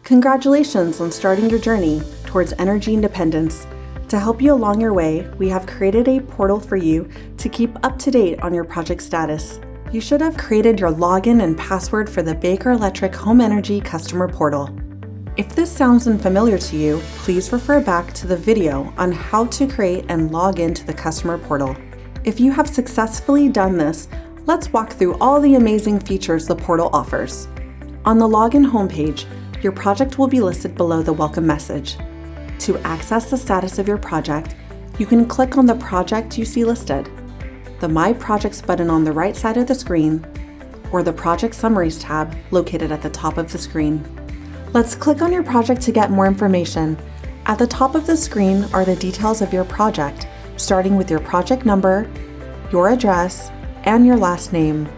Congratulations on starting your journey towards energy independence. To help you along your way, we have created a portal for you to keep up to date on your project status. You should have created your login and password for the Baker Electric Home Energy Customer Portal. If this sounds unfamiliar to you, please refer back to the video on how to create and log into the customer portal. If you have successfully done this, let's walk through all the amazing features the portal offers. On the login homepage, your project will be listed below the welcome message. To access the status of your project, you can click on the project you see listed, the My Projects button on the right side of the screen, or the Project Summaries tab located at the top of the screen. Let's click on your project to get more information. At the top of the screen are the details of your project, starting with your project number, your address, and your last name.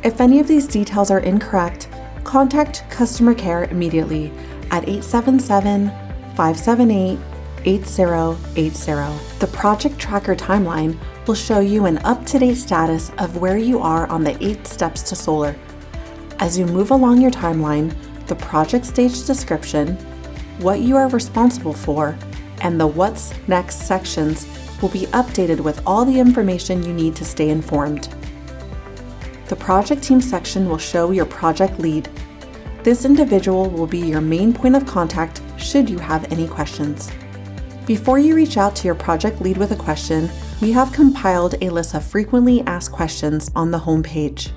If any of these details are incorrect, contact customer care immediately at 877-578-8080. The project tracker timeline will show you an up-to-date status of where you are on the 8 steps to solar. As you move along your timeline, the project stage description, what you are responsible for, and the What's Next sections will be updated with all the information you need to stay informed. The project team section will show your project lead. This individual will be your main point of contact should you have any questions. Before you reach out to your project lead with a question, we have compiled a list of frequently asked questions on the home page.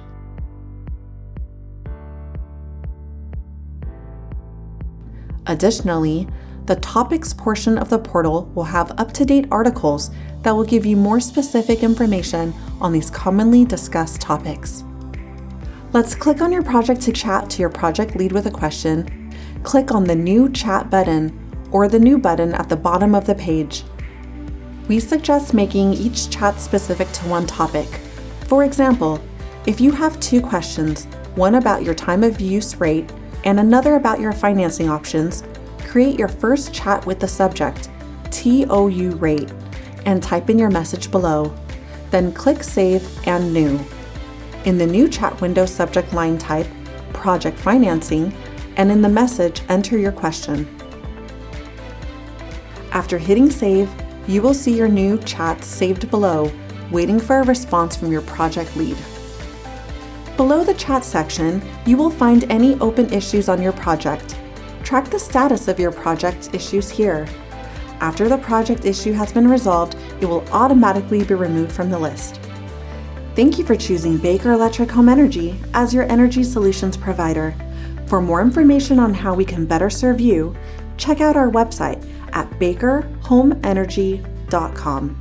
Additionally, the topics portion of the portal will have up-to-date articles that will give you more specific information on these commonly discussed topics. Let's click on your project to chat to your project lead with a question. Click on the New Chat button or the New button at the bottom of the page. We suggest making each chat specific to one topic. For example, if you have 2 questions, one about your time of use rate and another about your financing options, create your first chat with the subject, TOU rate, and type in your message below. Then click Save and New. In the new chat window subject line type Project Financing, and in the message enter your question. After hitting Save, you will see your new chat saved below, waiting for a response from your project lead. Below the chat section, you will find any open issues on your project. Track the status of your project issues here. After the project issue has been resolved, it will automatically be removed from the list. Thank you for choosing Baker Electric Home Energy as your energy solutions provider. For more information on how we can better serve you, check out our website at bakerhomeenergy.com.